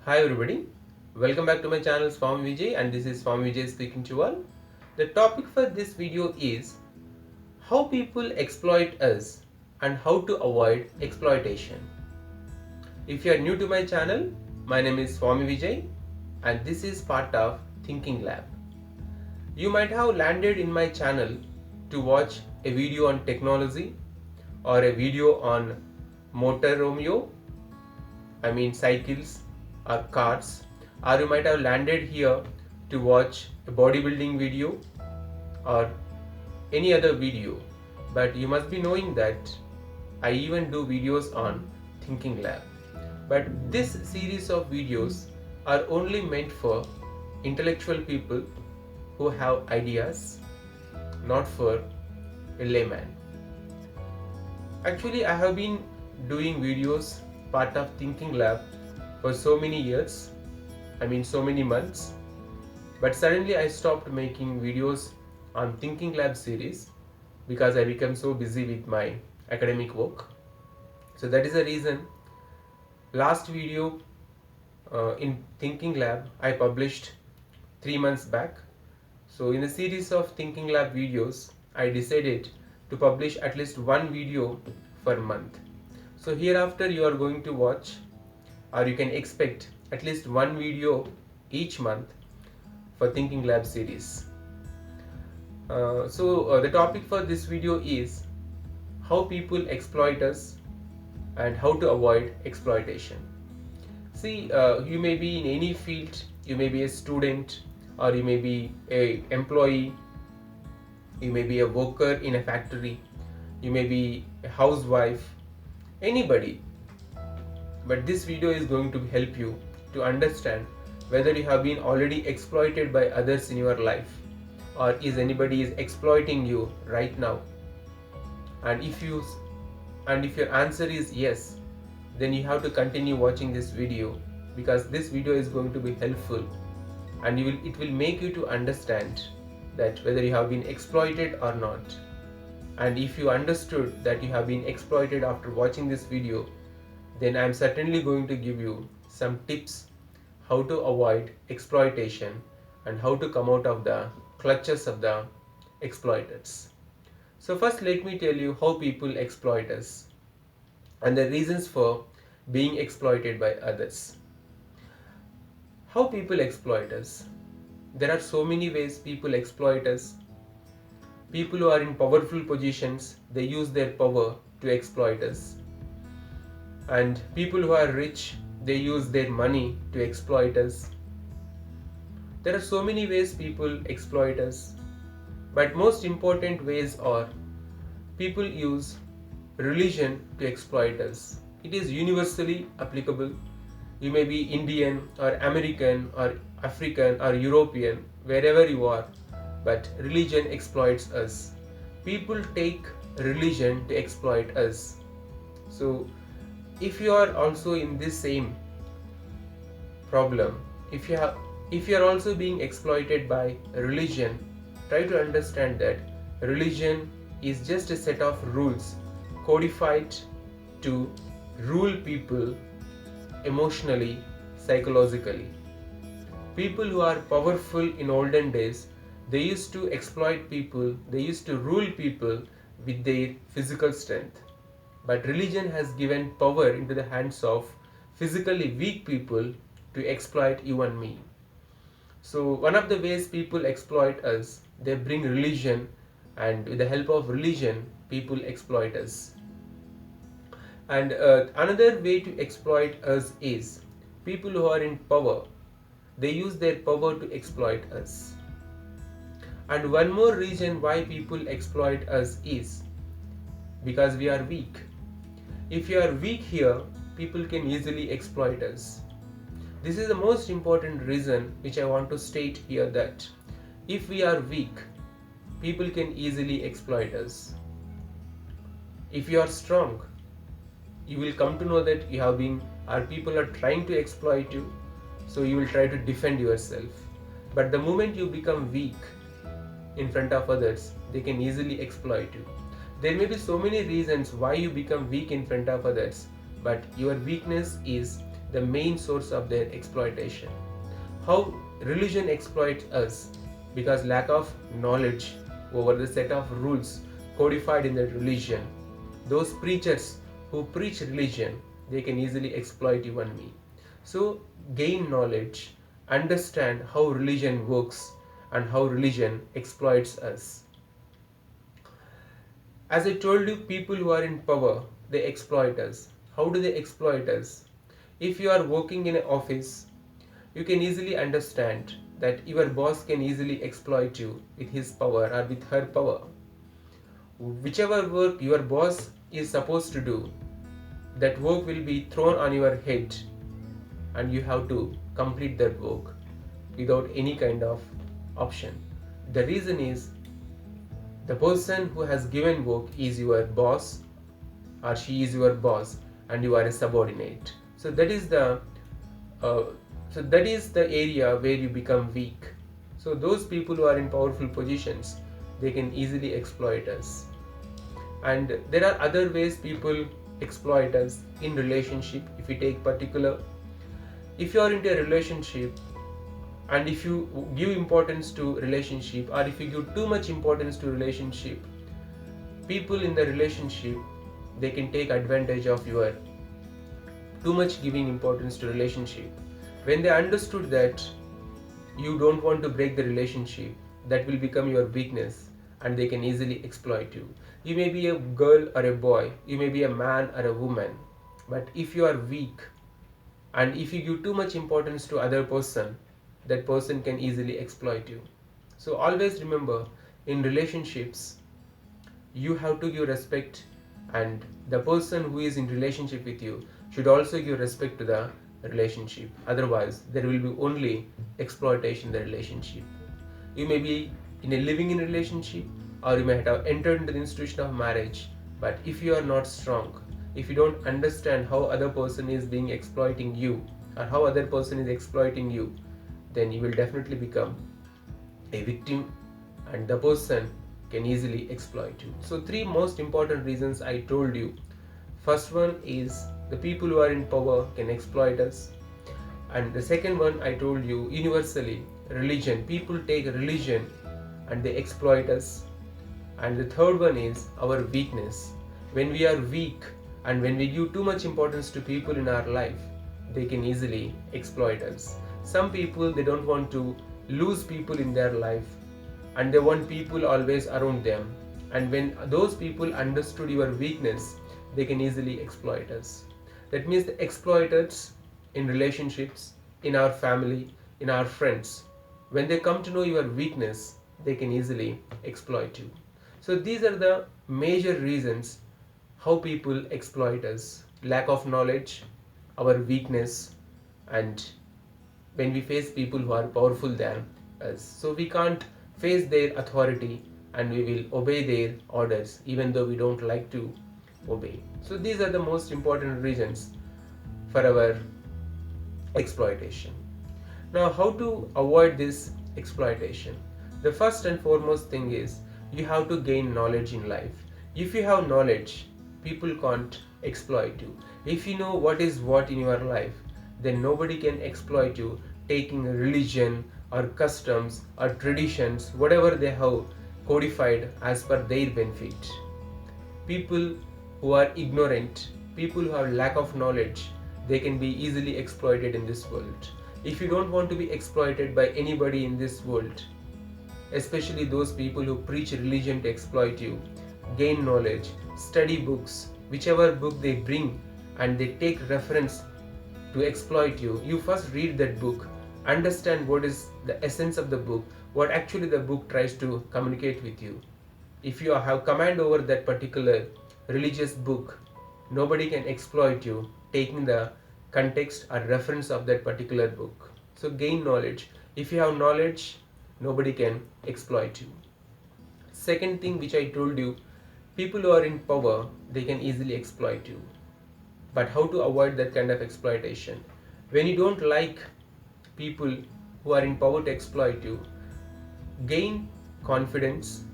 Hi everybody, welcome back to my channel Swamy Vijay, and this is Swamy Vijay speaking to you all. The topic for this video is how people exploit us and how to avoid exploitation. If you are new to my channel, my name is Swamy Vijay and this is part of Thinking Lab. You might have landed in my channel to watch a video on technology or a video on motor ROMEO, cycles or cars, or you might have landed here to watch a bodybuilding video or any other video, but you must be knowing that I even do videos on Thinking Lab. But this series of videos are only meant for intellectual people who have ideas, not for a layman. Actually, I have been doing videos part of Thinking Lab for so many years, so many months, but suddenly I stopped making videos on Thinking Lab series because I became so busy with my academic work. So that is the reason last video in Thinking Lab I published 3 months back. So in a series of Thinking Lab videos, I decided to publish at least one video per month. So hereafter you are going to watch, or you can expect, at least one video each month for Thinking Lab series. The topic for this video is how people exploit us and how to avoid exploitation. See, you may be in any field, you may be a student, or you may be an employee, you may be a worker in a factory, you may be a housewife, anybody. But this video is going to help you to understand whether you have been already exploited by others in your life, or is anybody is exploiting you right now. And if your answer is yes, then you have to continue watching this video, because this video is going to be helpful and it will make you to understand that whether you have been exploited or not. And if you understood that you have been exploited after watching this video, then I am certainly going to give you some tips how to avoid exploitation and how to come out of the clutches of the exploiters. So first let me tell you how people exploit us and the reasons for being exploited by others. How people exploit us? There are so many ways people exploit us. People who are in powerful positions, they use their power to exploit us. And people who are rich, they use their money to exploit us. There are so many ways people exploit us, but most important ways are people use religion to exploit us. It is universally applicable. You may be Indian or American or African or European, wherever you are, but religion exploits us. People take religion to exploit us. So if you are also in this same problem, if you are also being exploited by religion, try to understand that religion is just a set of rules codified to rule people emotionally, psychologically. People who are powerful in olden days, they used to exploit people, they used to rule people with their physical strength. But religion has given power into the hands of physically weak people to exploit you and me. So one of the ways people exploit us, they bring religion, and with the help of religion, people exploit us. And another way to exploit us is people who are in power, they use their power to exploit us. And one more reason why people exploit us is because we are weak. If you are weak here, people can easily exploit us. This is the most important reason which I want to state here, that if we are weak, people can easily exploit us. If you are strong, you will come to know that people are trying to exploit you, so you will try to defend yourself. But the moment you become weak in front of others, they can easily exploit you. There may be so many reasons why you become weak in front of others, but your weakness is the main source of their exploitation. How religion exploits us? Because lack of knowledge over the set of rules codified in the religion. Those preachers who preach religion, they can easily exploit you and me. So gain knowledge, understand how religion works and how religion exploits us. As I told you, people who are in power, they exploit us. How do they exploit us? If you are working in an office, you can easily understand that your boss can easily exploit you with his power or with her power. Whichever work your boss is supposed to do, that work will be thrown on your head and you have to complete that work without any kind of option. The reason is the person who has given work is your boss or she is your boss and you are a subordinate. So that is the area where you become weak. So those people who are in powerful positions, they can easily exploit us. And there are other ways people exploit us in relationship. If we take particular, if you are into a relationship and if you give importance to relationship or if you give too much importance to relationship, people in the relationship, they can take advantage of your too much giving importance to relationship. When they understood that you don't want to break the relationship, that will become your weakness and they can easily exploit you. You may be a girl or a boy, you may be a man or a woman, but if you are weak and if you give too much importance to other person, that person can easily exploit you. So always remember, in relationships, you have to give respect and the person who is in relationship with you should also give respect to the relationship. Otherwise, there will be only exploitation in the relationship. You may be in a living in relationship or you may have entered into the institution of marriage, but if you are not strong, if you don't understand how other person is being exploiting you or how other person is exploiting you, then you will definitely become a victim and the person can easily exploit you. So 3 most important reasons I told you. First one is the people who are in power can exploit us. And the second one I told you, universally, religion. People take religion and they exploit us. And the third one is our weakness. When we are weak and when we give too much importance to people in our life, they can easily exploit us. Some people, they don't want to lose people in their life and they want people always around them. And when those people understood your weakness, they can easily exploit us. That means the exploiters in relationships, in our family, in our friends, when they come to know your weakness, they can easily exploit you. So these are the major reasons how people exploit us. Lack of knowledge, our weakness, and when we face people who are powerful than us. So we can't face their authority and we will obey their orders even though we don't like to obey. So these are the most important reasons for our exploitation. Now, how to avoid this exploitation? The first and foremost thing is you have to gain knowledge in life. If you have knowledge, people can't exploit you. If you know what is what in your life, then nobody can exploit you taking religion or customs or traditions, whatever they have codified as per their benefit. People who are ignorant, people who have lack of knowledge, they can be easily exploited in this world. If you don't want to be exploited by anybody in this world, especially those people who preach religion to exploit you, gain knowledge, study books, whichever book they bring and they take reference to exploit you, you first read that book, understand what is the essence of the book, what actually the book tries to communicate with you. If you have command over that particular religious book, nobody can exploit you taking the context or reference of that particular book. So gain knowledge. If you have knowledge, nobody can exploit you. Second thing which I told you, people who are in power, they can easily exploit you. But how to avoid that kind of exploitation? When you don't like people who are in power to exploit you, gain confidence,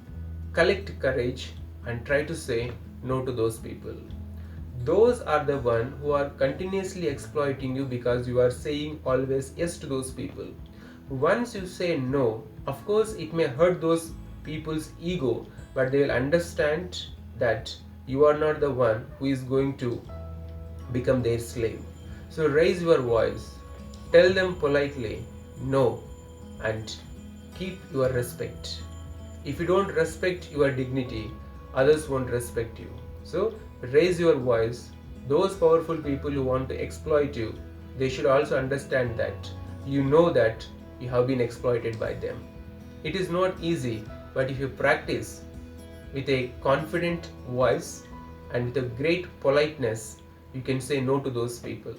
collect courage and try to say no to those people. those are the one who are continuously exploiting you because you are saying always yes to those people. Once you say no, of course it may hurt those people's ego, but they will understand that you are not the one who is going to become their slave. So raise your voice, tell them politely no, and keep your respect. If you don't respect your dignity, others won't respect you. So raise your voice. Those powerful people who want to exploit you, they should also understand that you know that you have been exploited by them. It is not easy, but if you practice with a confident voice and with a great politeness, you can say no to those people.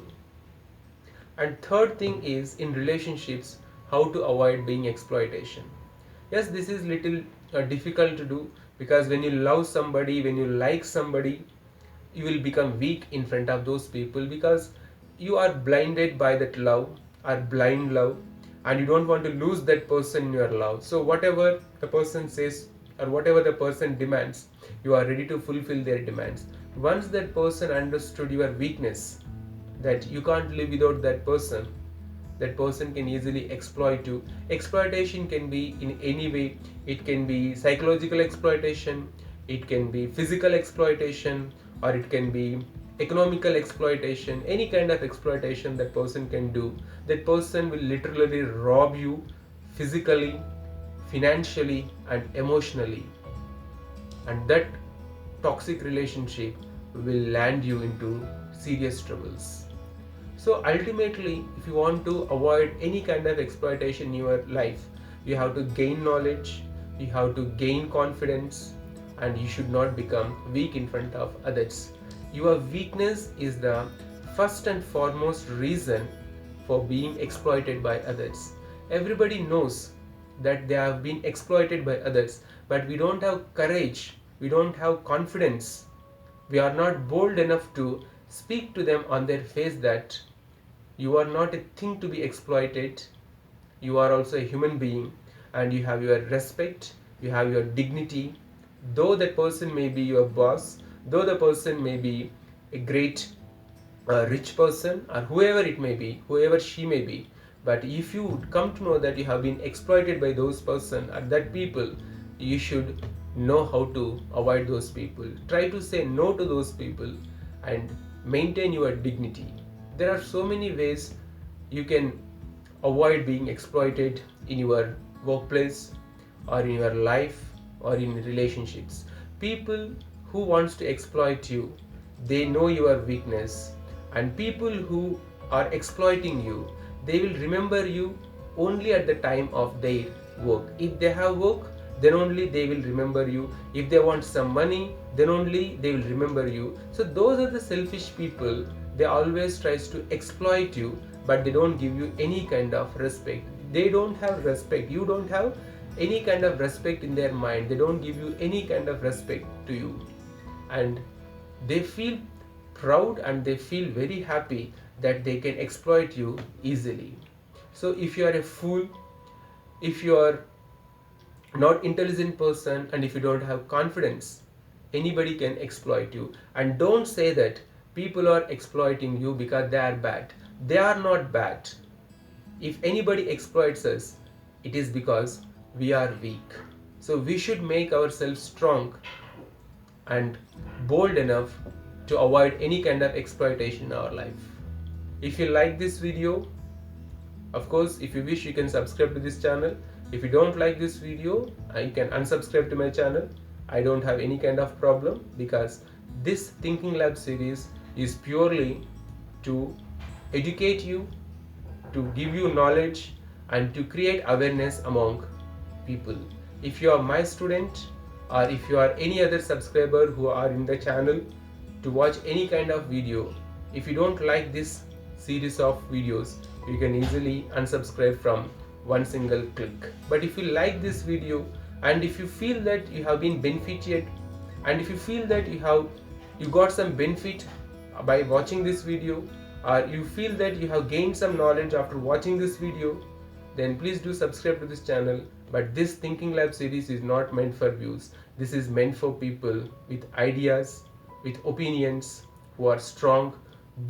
And third thing is in relationships, how to avoid being exploitation. Yes, this is little difficult to do, because when you love somebody, when you like somebody, you will become weak in front of those people because you are blinded by that love or blind love, and you don't want to lose that person in your love. So whatever the person says or whatever the person demands, you are ready to fulfill their demands. Once that person understood your weakness, that you can't live without that person can easily exploit you. Exploitation can be in any way. It can be psychological exploitation, it can be physical exploitation, or it can be economical exploitation. Any kind of exploitation that person can do, that person will literally rob you physically, financially, and emotionally. And that toxic relationship will land you into serious troubles. So ultimately, if you want to avoid any kind of exploitation in your life, you have to gain knowledge, you have to gain confidence, and you should not become weak in front of others. Your weakness is the first and foremost reason for being exploited by others. Everybody knows that they have been exploited by others, but we don't have courage, we don't have confidence, we are not bold enough to speak to them on their face that you are not a thing to be exploited, you are also a human being, and you have your respect, you have your dignity. Though that person may be your boss, though the person may be a great rich person, or whoever it may be, whoever she may be, but if you come to know that you have been exploited by those person or that people, you should know how to avoid those people. Try to say no to those people and maintain your dignity. There are so many ways you can avoid being exploited in your workplace or in your life or in relationships. People who wants to exploit you, they know your weakness, and people who are exploiting you, they will remember you only at the time of their work. If they have work, then only they will remember you. If they want some money, then only they will remember you. So those are the selfish people. They always tries to exploit you, but they don't give you any kind of respect. They don't have respect. You don't have any kind of respect in their mind. They don't give you any kind of respect to you, and they feel proud and they feel very happy that they can exploit you easily. So if you are a fool, if you are not intelligent person, and if you don't have confidence, anybody can exploit you. And don't say that people are exploiting you because they are bad. They are not bad. If anybody exploits us, it is because we are weak. So we should make ourselves strong and bold enough to avoid any kind of exploitation in our life. If you like this video, of course, if you wish, you can subscribe to this channel. If you don't like this video, you can unsubscribe to my channel. I don't have any kind of problem, because this Thinking Lab series is purely to educate you, to give you knowledge, and to create awareness among people. If you are my student, or if you are any other subscriber who are in the channel to watch any kind of video, if you don't like this series of videos, you can easily unsubscribe from one single click. But if you like this video, and if you feel that you have been benefited, and if you feel that you got some benefit by watching this video, or you feel that you have gained some knowledge after watching this video, then please do subscribe to this channel. But this Thinking Lab series is not meant for views. This is meant for people with ideas, with opinions, who are strong,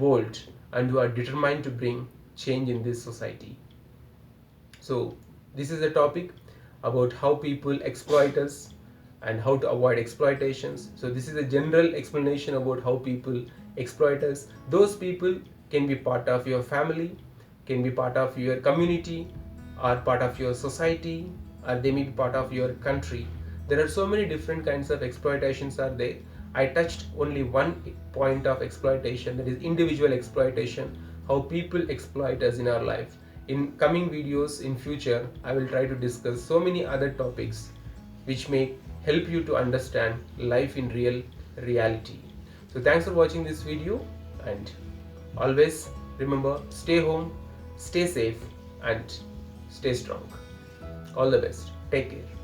bold, and who are determined to bring change in this society. So this is a topic about how people exploit us and how to avoid exploitations. So this is a general explanation about how people exploit us. Those people can be part of your family, can be part of your community, or part of your society, or they may be part of your country. There are so many different kinds of exploitations are there. I touched only one point of exploitation, that is individual exploitation, how people exploit us in our life. In coming videos in future, I will try to discuss so many other topics which may help you to understand life in reality. So thanks for watching this video, and always remember, stay home, stay safe, and stay strong. All the best. Take care.